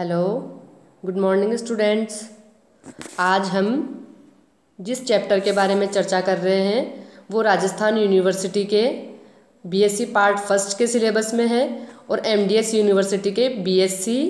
Hello, good morning students. आज हम जिस चैप्टर के बारे में चर्चा कर रहे हैं वो राजस्थान यूनिवर्सिटी के बीएससी पार्ट फर्स्ट के सिलेबस में है और एमडीएस यूनिवर्सिटी के बीएससी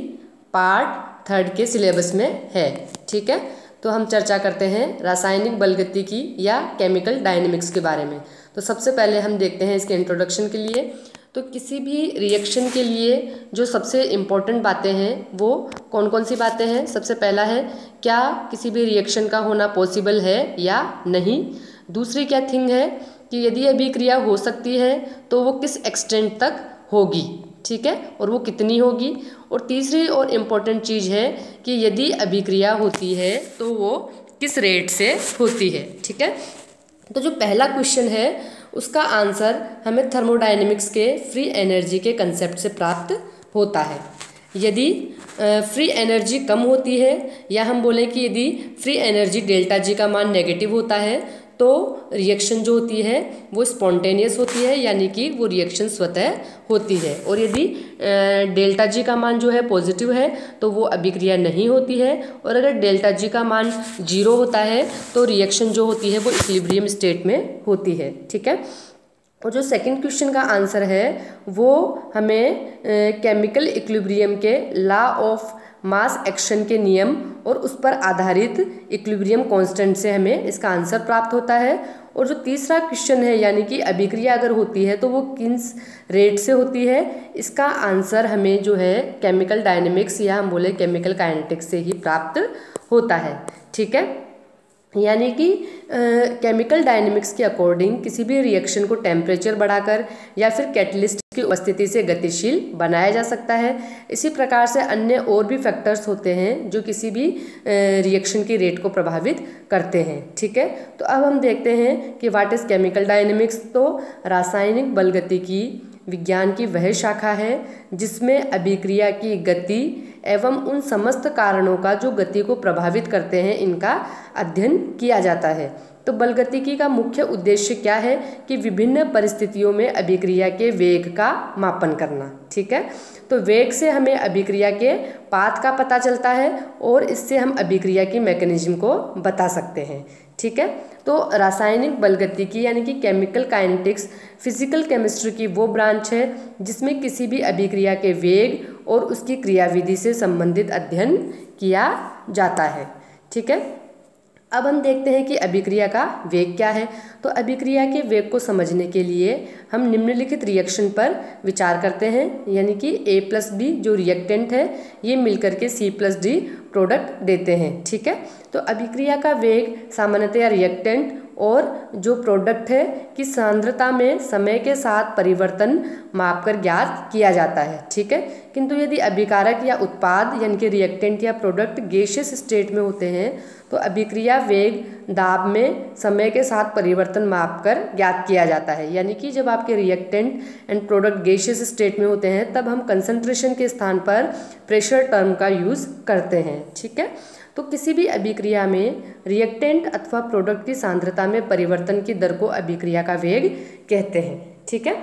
पार्ट थर्ड के सिलेबस में है। ठीक है, तो हम चर्चा करते हैं रासायनिक बलगतिकी या केमिकल डायनेमिक्स के बारे में। तो सबसे पहले हम देखते हैं इसके इंट्रोडक्शन के लिए। तो किसी भी रिएक्शन के लिए जो सबसे इम्पोर्टेंट बातें हैं वो कौन कौन सी बातें हैं। सबसे पहला है, क्या किसी भी रिएक्शन का होना पॉसिबल है या नहीं। दूसरी क्या थिंग है कि यदि अभिक्रिया हो सकती है तो वो किस एक्सटेंट तक होगी, ठीक है, और वो कितनी होगी। और तीसरी और इम्पोर्टेंट चीज़ है कि यदि अभिक्रिया होती है तो वो किस रेट से होती है। ठीक है, तो जो पहला क्वेश्चन है उसका आंसर हमें थर्मोडायनेमिक्स के फ्री एनर्जी के कंसेप्ट से प्राप्त होता है। यदि फ्री एनर्जी कम होती है या हम बोलें कि यदि फ्री एनर्जी डेल्टा जी का मान नेगेटिव होता है तो रिएक्शन जो होती है वो स्पॉन्टेनियस होती है, यानी कि वो रिएक्शन स्वतः होती है। और यदि डेल्टा जी का मान जो है पॉजिटिव है तो वो अभिक्रिया नहीं होती है। और अगर डेल्टा जी का मान 0 होता है तो रिएक्शन जो होती है वो इक्विलिब्रियम स्टेट में होती है। ठीक है, और जो सेकंड क्वेश्चन का आंसर है वो हमें केमिकल इक्विलिब्रियम के लॉ ऑफ मास एक्शन के नियम और उस पर आधारित इक्विलिब्रियम कांस्टेंट से हमें इसका आंसर प्राप्त होता है। और जो तीसरा क्वेश्चन है, यानी कि अभिक्रिया अगर होती है तो वो किस रेट से होती है, इसका आंसर हमें जो है केमिकल डायनेमिक्स या हम बोले केमिकल काइनेटिक्स से ही प्राप्त होता है। ठीक है, यानी कि केमिकल डायनेमिक्स के अकॉर्डिंग किसी भी रिएक्शन को टेम्परेचर बढ़ाकर या फिर कैटलिस्ट की उपस्थिति से गतिशील बनाया जा सकता है। इसी प्रकार से अन्य और भी फैक्टर्स होते हैं जो किसी भी रिएक्शन की रेट को प्रभावित करते हैं। ठीक है, तो अब हम देखते हैं कि व्हाट इज केमिकल डायनेमिक्स। तो रासायनिक बलगतिकी विज्ञान की वह शाखा है जिसमें अभिक्रिया की गति एवं उन समस्त कारणों का जो गति को प्रभावित करते हैं इनका अध्ययन किया जाता है। तो बलगतिकी का मुख्य उद्देश्य क्या है कि विभिन्न परिस्थितियों में अभिक्रिया के वेग का मापन करना। ठीक है, तो वेग से हमें अभिक्रिया के पाथ का पता चलता है और इससे हम अभिक्रिया की मैकेनिज्म को बता सकते हैं। ठीक है, तो रासायनिक बलगतिकी यानी कि केमिकल काइनेटिक्स फिजिकल केमिस्ट्री की वो ब्रांच है जिसमें किसी भी अभिक्रिया के वेग और उसकी क्रियाविधि से संबंधित अध्ययन किया जाता है। ठीक है, अब हम देखते हैं कि अभिक्रिया का वेग क्या है। तो अभिक्रिया के वेग को समझने के लिए हम निम्नलिखित रिएक्शन पर विचार करते हैं, यानी कि A+B जो रिएक्टेंट है ये मिलकर के C+D प्रोडक्ट देते हैं। ठीक है, तो अभिक्रिया का वेग सामान्यतया रिएक्टेंट और जो प्रोडक्ट है की सांद्रता में समय के साथ परिवर्तन मापकर ज्ञात किया जाता है। ठीक है, किंतु यदि अभिकारक या उत्पाद यानी कि रिएक्टेंट या प्रोडक्ट गैसियस स्टेट में होते हैं तो अभिक्रिया वेग दाब में समय के साथ परिवर्तन मापकर ज्ञात किया जाता है। यानी कि जब आपके reactant and product gaseous state में होते हैं तब हम कंसंट्रेशन के स्थान पर प्रेशर टर्म का यूज करते हैं। ठीक है, तो किसी भी अभिक्रिया में रिएक्टेंट अथवा प्रोडक्ट की सांद्रता में परिवर्तन की दर को अभिक्रिया का वेग कहते हैं। ठीक है,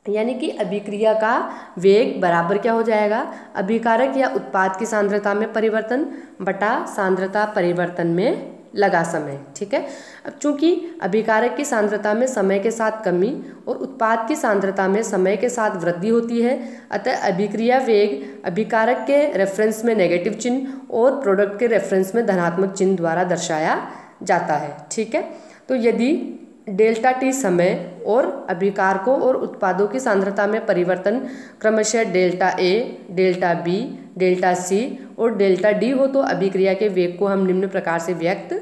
यानी कि अभिक्रिया का वेग बराबर क्या हो जाएगा, अभिकारक या उत्पाद की सांद्रता में परिवर्तन बटा सांद्रता परिवर्तन में लगा समय। ठीक है, अब चूंकि अभिकारक की सांद्रता में समय के साथ कमी और उत्पाद की सांद्रता में समय के साथ वृद्धि होती है, अतः अभिक्रिया वेग अभिकारक के रेफरेंस में नेगेटिव चिन्ह और प्रोडक्ट के रेफरेंस में धनात्मक चिन्ह द्वारा दर्शाया जाता है। ठीक है, तो यदि डेल्टा टी समय और अभिकारकों और उत्पादों की सांद्रता में परिवर्तन क्रमशः delta A, delta B, delta C और डेल्टा डी हो तो अभिक्रिया के वेग को हम निम्न प्रकार से व्यक्त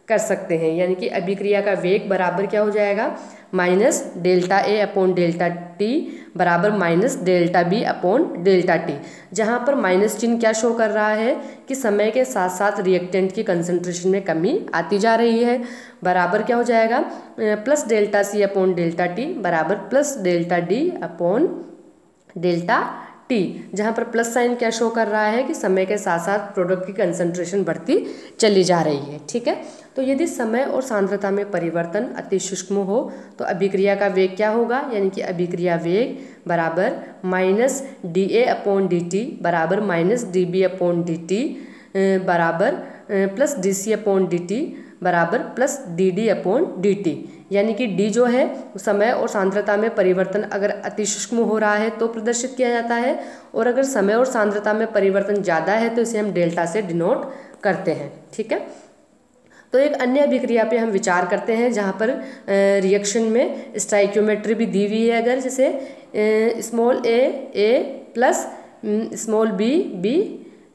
कर सकते हैं। यानी कि अभिक्रिया का वेग बराबर क्या हो जाएगा, minus delta A upon delta t बराबर minus delta B upon delta t, जहाँ पर माइनस चिन्ह क्या शो कर रहा है कि समय के साथ साथ रिएक्टेंट की कंसंट्रेशन में कमी आती जा रही है। बराबर क्या हो जाएगा, plus delta c upon delta t बराबर plus delta d upon delta t, जहाँ पर प्लस साइन क्या शो कर रहा है कि समय के साथ साथ प्रोडक्ट की कंसंट्रेशन बढ़ती चली जा रही है। ठीक है, तो यदि समय और सांद्रता में परिवर्तन अति सूक्ष्म हो तो अभिक्रिया का वेग क्या होगा, यानी कि अभिक्रिया वेग बराबर माइनस dA/dt बराबर माइनस dB/dt बराबर प्लस dC/dt बराबर प्लस dD/dt, यानी कि d जो है समय और सांद्रता में परिवर्तन अगर अति सूक्ष्म हो रहा है तो प्रदर्शित किया जाता है, और अगर समय और सांद्रता में परिवर्तन ज़्यादा है तो इसे हम डेल्टा से डिनोट करते हैं। ठीक है, तो एक अन्य अभिक्रिया पे हम विचार करते हैं जहाँ पर रिएक्शन में स्टाइक्योमेट्री भी दी हुई है, अगर जैसे small a plus small b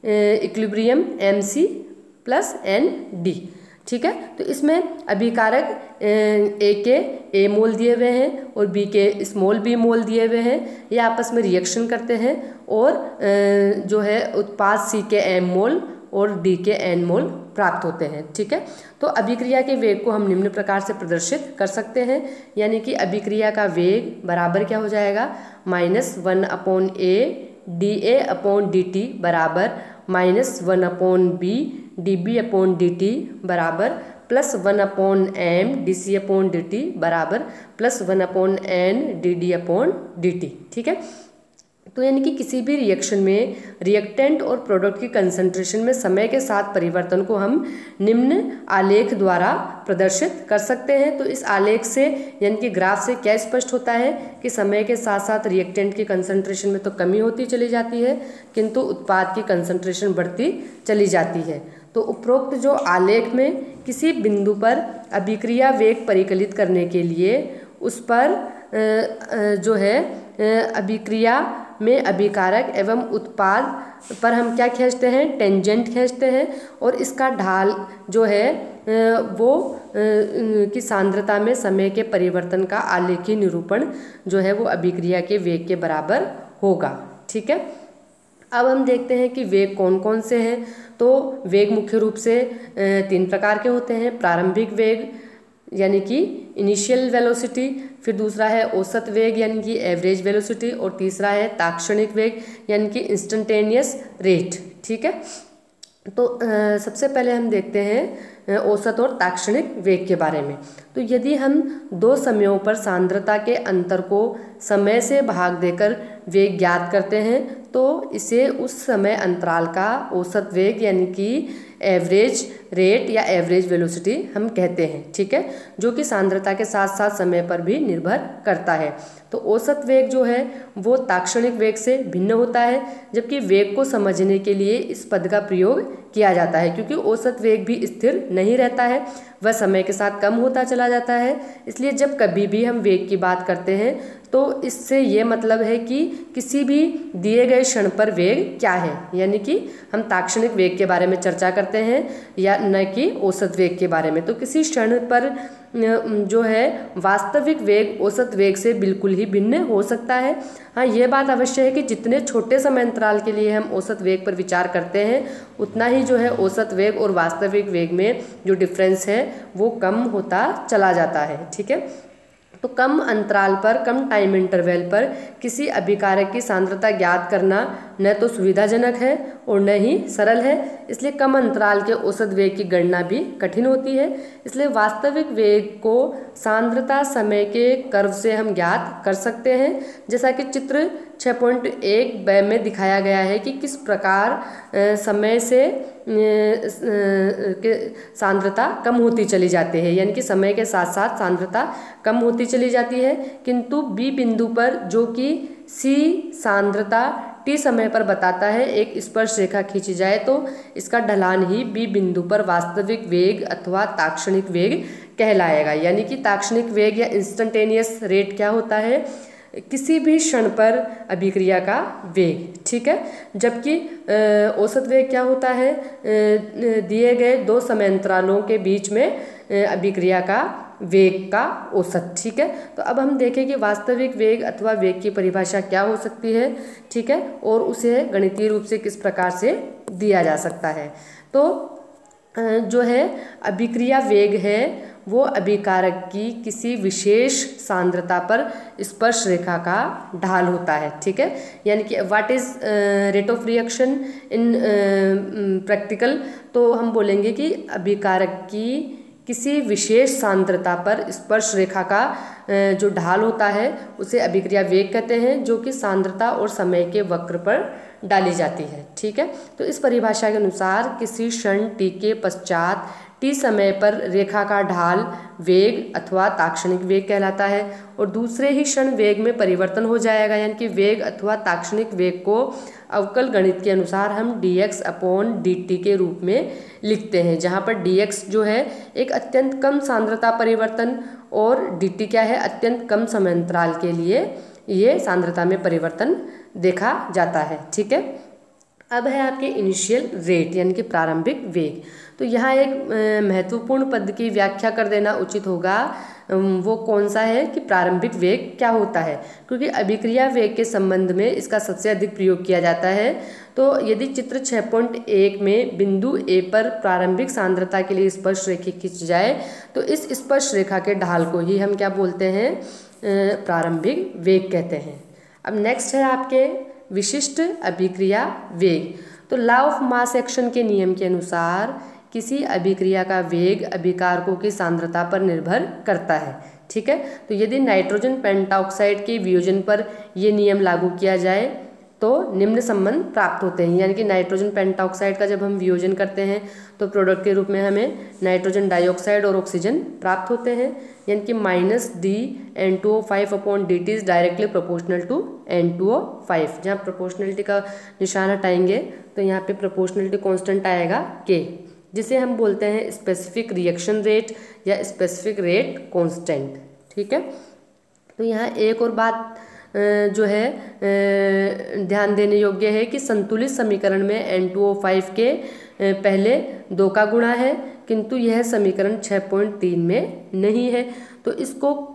equilibrium mc plus n/d। ठीक है, तो इसमें अभिकारक ए के a मोल दिए हुए हैं और b के स्मॉल b मोल दिए हुए हैं, ये आपस में रिएक्शन करते हैं और जो है उत्पाद c के m मोल और d के n मोल प्राप्त होते हैं। ठीक है, तो अभिक्रिया के वेग को हम निम्न प्रकार से प्रदर्शित कर सकते हैं, यानी कि अभिक्रिया का वेग बराबर क्या हो जाएगा, -1/a dA/dt बराबर -1/b dB/dt बराबर +1/m dC/dt बराबर +1/n dD/dt। ठीक है, तो यानी कि किसी भी रिएक्शन में रिएक्टेंट और प्रोडक्ट की कंसंट्रेशन में समय के साथ परिवर्तन को हम निम्न आलेख द्वारा प्रदर्शित कर सकते हैं। तो इस आलेख से यानी कि ग्राफ से क्या स्पष्ट होता है कि समय के साथ साथ रिएक्टेंट की कंसंट्रेशन में तो कमी होती चली जाती है किंतु उत्पाद की कंसंट्रेशन बढ़ती चली जाती है। तो उपरोक्त जो आलेख में किसी बिंदु पर अभिक्रिया वेग परिकलित करने के लिए उस पर जो है अभिक्रिया में अभिकारक एवं उत्पाद पर हम क्या खींचते हैं, टेंजेंट खींचते हैं, और इसका ढाल जो है वो की सांद्रता में समय के परिवर्तन का आलेखीय निरूपण जो है वो अभिक्रिया के वेग के बराबर होगा। ठीक है, अब हम देखते हैं कि वेग कौन कौन से हैं। तो वेग मुख्य रूप से 3 प्रकार के होते हैं, प्रारंभिक वेग यानी कि इनिशियल वेलोसिटी, फिर दूसरा है औसत वेग यानी कि एवरेज वेलोसिटी, और तीसरा है ताक्षणिक वेग यानी कि इंस्टेंटेनियस रेट। ठीक है, तो सबसे पहले हम देखते हैं औसत और ताक्षणिक वेग के बारे में। तो यदि हम 2 समयों पर सांद्रता के अंतर को समय से भाग देकर वेग ज्ञात करते हैं तो इसे उस समय अंतराल का औसत वेग यानी कि एवरेज रेट या एवरेज वेलोसिटी हम कहते हैं। ठीक है, जो कि सांद्रता के साथ साथ समय पर भी निर्भर करता है। तो औसत वेग जो है वो ताक्षणिक वेग से भिन्न होता है, जबकि वेग को समझने के लिए इस पद का प्रयोग किया जाता है, क्योंकि औसत वेग भी स्थिर नहीं रहता है, वह समय के साथ कम होता चला जाता है। इसलिए जब कभी भी हम वेग की बात करते हैं तो इससे ये मतलब है कि किसी भी दिए गए क्षण पर वेग क्या है, यानी कि हम ताक्षणिक वेग के बारे में चर्चा करते हैं या न कि औसत वेग के बारे में। तो किसी क्षण पर जो है वास्तविक वेग औसत वेग से बिल्कुल ही भिन्न हो सकता है। हाँ, ये बात अवश्य है कि जितने छोटे समय अंतराल के लिए हम औसत वेग पर विचार करते हैं उतना ही जो है औसत वेग और वास्तविक वेग में जो डिफरेंस है वो कम होता चला जाता है। ठीक है, तो कम अंतराल पर, कम टाइम इंटरवल पर किसी अभिकारक की सांद्रता ज्ञात करना न तो सुविधाजनक है और न ही सरल है, इसलिए कम अंतराल के औसत वेग की गणना भी कठिन होती है। इसलिए वास्तविक वेग को सांद्रता समय के कर्व से हम ज्ञात कर सकते हैं, जैसा कि चित्र 6.1 में दिखाया गया है कि किस प्रकार समय से सांद्रता कम होती चली जाती है, यानी कि समय के साथ साथ सांद्रता कम होती चली जाती है, किंतु बी बिंदु पर जो कि सी सांद्रता टी समय पर बताता है, एक स्पर्श रेखा खींची जाए तो इसका ढलान ही बी बिंदु पर वास्तविक वेग अथवा ताक्षणिक वेग कहलाएगा। यानी कि ताक्षणिक वेग या इंस्टेंटेनियस रेट क्या होता है, किसी भी क्षण पर अभिक्रिया का वेग। ठीक है, जबकि औसत वेग क्या होता है, दिए गए 2 समय अंतरालों के बीच में अभिक्रिया का वेग का औसत। ठीक है, तो अब हम देखें कि वास्तविक वेग अथवा वेग की परिभाषा क्या हो सकती है। ठीक है, और उसे गणितीय रूप से किस प्रकार से दिया जा सकता है। तो जो है अभिक्रिया वेग है वो अभिकारक की किसी विशेष सांद्रता पर स्पर्श रेखा का ढाल होता है। ठीक है, यानी कि what is rate of reaction in practical, तो हम बोलेंगे कि अभिकारक की किसी विशेष सांद्रता पर स्पर्श रेखा का जो ढाल होता है उसे अभिक्रिया वेग कहते हैं, जो कि सांद्रता और समय के वक्र पर डाली जाती है। ठीक है, तो इस परिभाषा के अनुसार किसी क्षण t के पश्चात t समय पर रेखा का ढाल वेग अथवा ताक्षणिक वेग कहलाता है, और दूसरे ही क्षण वेग में परिवर्तन हो जाएगा, यानी कि वेग अथवा ताक्षणिक वेग को अवकल गणित के अनुसार हम dx/dt के रूप में लिखते हैं, जहाँ पर dx जो है एक अत्यंत कम सांद्रता परिवर्तन और dt क्या है, अत्यंत कम समय अंतराल के लिए ये सांद्रता में परिवर्तन देखा जाता है। ठीक है, अब है आपके इनिशियल रेट यानी कि प्रारंभिक वेग। तो यहाँ एक महत्वपूर्ण पद की व्याख्या कर देना उचित होगा, वो कौन सा है कि प्रारंभिक वेग क्या होता है, क्योंकि अभिक्रिया वेग के संबंध में इसका सबसे अधिक प्रयोग किया जाता है। तो यदि चित्र 6.1 में बिंदु A पर प्रारंभिक सांद्रता के लिए स्पर्श रेखा खींच जाए तो इस स्पर्श रेखा के ढाल को ही हम क्या बोलते हैं, प्रारंभिक वेग कहते हैं। अब नेक्स्ट है आपके विशिष्ट अभिक्रिया वेग। तो लॉ ऑफ मास एक्शन के नियम के अनुसार किसी अभिक्रिया का वेग अभिकारकों की सांद्रता पर निर्भर करता है। ठीक है, तो यदि नाइट्रोजन पेंटाऑक्साइड के वियोजन पर यह नियम लागू किया जाए तो निम्न संबंध प्राप्त होते हैं, यानी कि नाइट्रोजन पेंटाऑक्साइड का जब हम वियोजन करते हैं तो प्रोडक्ट के रूप में हमें नाइट्रोजन डाइऑक्साइड और ऑक्सीजन प्राप्त होते हैं, यानी कि -d(N2O5)/dt is directly proportional to N2O5। जहाँ प्रोपोर्शनलिटी का निशान हटाएंगे तो यहाँ पे प्रोपोर्शनलिटी कांस्टेंट आएगा K, जिसे हम बोलते हैं स्पेसिफिक रिएक्शन रेट या स्पेसिफिक रेट कांस्टेंट। ठीक है, तो यहाँ एक और बात जो है ध्यान देने योग्य है कि संतुलित समीकरण में N2O5 के पहले 2 का गुणा है, किंतु यह समीकरण 6.3 में नहीं है। तो इसको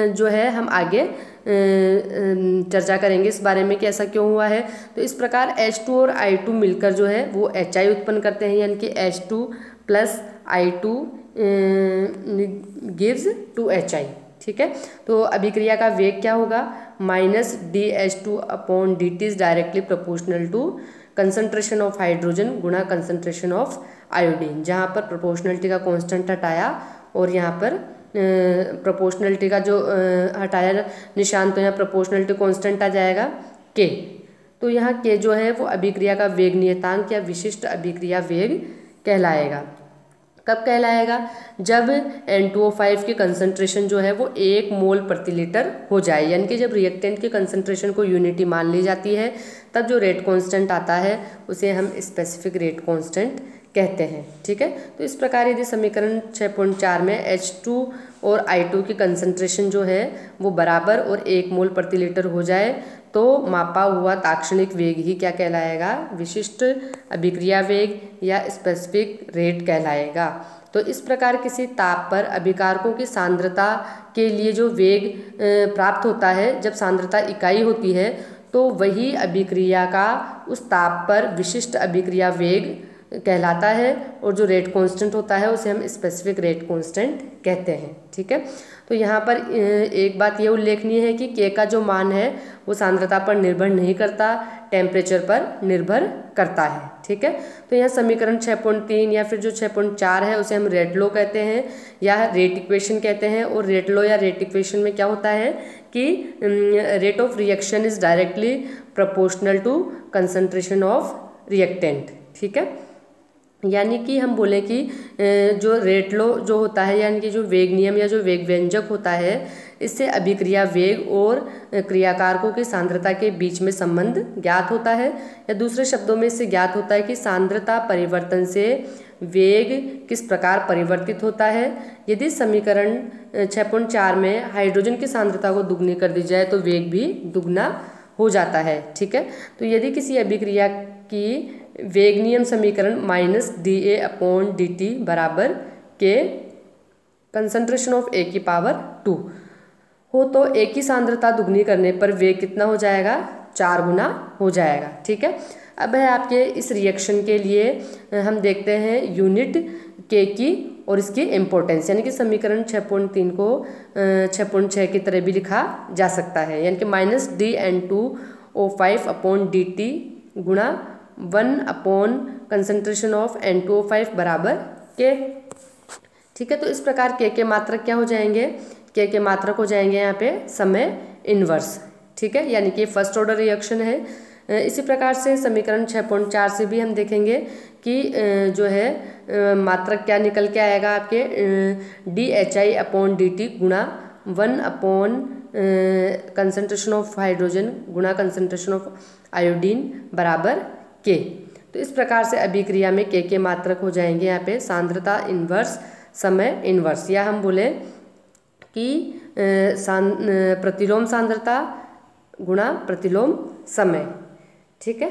जो है हम आगे चर्चा करेंगे इस बारे में कि ऐसा क्यों हुआ है। तो इस प्रकार H2 और I2 मिलकर जो है वो HI उत्पन्न करते हैं, यानी कि H2 + I2 gives 2HI। ठीक है, तो अभिक्रिया का वेग क्या होगा, -dH2/dt is directly proportional to concentration of hydrogen गुणा कंसंट्रेशन ऑफ आयोडीन, जहाँ पर प्रोपोर्शनलिटी का कांस्टेंट हटाया और यहाँ पर प्रोपोर्शनलिटी का जो हटाया निशान, तो यहाँ प्रोपोर्शनलिटी कांस्टेंट आ जाएगा K। तो यहाँ K जो है वो अभिक्रिया का वेग नियतांक या विशिष्ट अभिक्रिया वेग कहलाएगा। कब कहलाएगा, जब N2O5 की कंसंट्रेशन जो है वो 1 मोल प्रति लीटर हो जाए, यानी कि जब रिएक्टेंट की कंसंट्रेशन को यूनिटी मान ली जाती है तब जो रेट कांस्टेंट आता है उसे हम स्पेसिफिक रेट कांस्टेंट कहते हैं। ठीक है, तो इस प्रकार यदि समीकरण 6.4 में H2 और I2 की कंसंट्रेशन जो है वो बराबर और 1 मोल प्रति लीटर हो जाए तो मापा हुआ ताक्षणिक वेग ही क्या कहलाएगा, विशिष्ट अभिक्रिया वेग या स्पेसिफिक रेट कहलाएगा। तो इस प्रकार किसी ताप पर अभिकारकों की सांद्रता के लिए जो वेग प्राप्त होता है, जब सांद्रता इकाई होती है तो वही अभिक्रिया का उस ताप पर विशिष्ट अभिक्रिया वेग कहलाता है, और जो रेट कांस्टेंट होता है उसे हम स्पेसिफिक रेट कांस्टेंट कहते हैं। ठीक है, तो यहाँ पर एक बात ये उल्लेखनीय है कि K का जो मान है वो सांद्रता पर निर्भर नहीं करता, टेम्परेचर पर निर्भर करता है। ठीक है, तो यहाँ समीकरण 6.3 या फिर जो 6.4 है उसे हम रेट लॉ कहते हैं या रेट इक्वेशन कहते हैं। और रेट लॉ या रेट इक्वेशन में क्या होता है कि rate of reaction is directly proportional to concentration of reactant. ठीक है, यानी कि हम बोले कि जो रेट लॉ जो होता है, यानी कि जो वेग नियम या जो वेग व्यंजक होता है, इससे अभिक्रिया वेग और क्रियाकारकों की सांद्रता के बीच में संबंध ज्ञात होता है, या दूसरे शब्दों में इससे ज्ञात होता है कि सांद्रता परिवर्तन से वेग किस प्रकार परिवर्तित होता है। यदि समीकरण 6.4 में हाइड्रोजन की सांद्रता को दुगनी कर दी जाए तो वेग भी दुगना हो जाता है। ठीक है, तो यदि किसी अभिक्रिया की वेग नियम समीकरण -dA/dt बराबर के कंसंट्रेशन ऑफ A⁴ हो तो A की सांद्रता दुगनी करने पर वेग कितना हो जाएगा, 4 गुना हो जाएगा। ठीक है, अब है आपके इस रिएक्शन के लिए हम देखते हैं यूनिट के की और इसकी इम्पोर्टेंस, यानी कि समीकरण 6.3 को 6.6 की तरह भी लिखा जा सकता है, यानी कि -dN2O5/dt गुणा 1 कंसंट्रेशन ऑफ N2O5 बराबर K। ठीक है, तो इस प्रकार के मात्रक क्या हो जाएंगे, के मात्रक हो जाएंगे यहाँ पे समय इन्वर्स। ठीक है, यानी कि फर्स्ट ऑर्डर रिएक्शन है। इसी प्रकार से समीकरण 6.4 से भी हम देखेंगे कि जो है मात्रक क्या निकल के आएगा आपके DHI/dt गुणा 1 कंसंट्रेशन ऑफ हाइड्रोजन गुणा कंसंट्रेशन ऑफ आयोडीन बराबर K। तो इस प्रकार से अभिक्रिया में के मात्रक हो जाएंगे यहाँ पे सांद्रता इन्वर्स समय इन्वर्स, या हम बोले कि प्रतिलोम सांद्रता गुणा प्रतिलोम समय। ठीक है,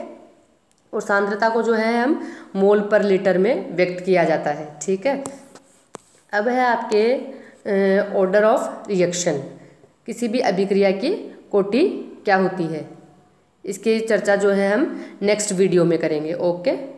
और सांद्रता को जो है हम मोल पर लीटर में व्यक्त किया जाता है। ठीक है, अब है आपके ऑर्डर ऑफ रिएक्शन, किसी भी अभिक्रिया की कोटि क्या होती है, इसकी चर्चा जो है हम नेक्स्ट वीडियो में करेंगे। ओके।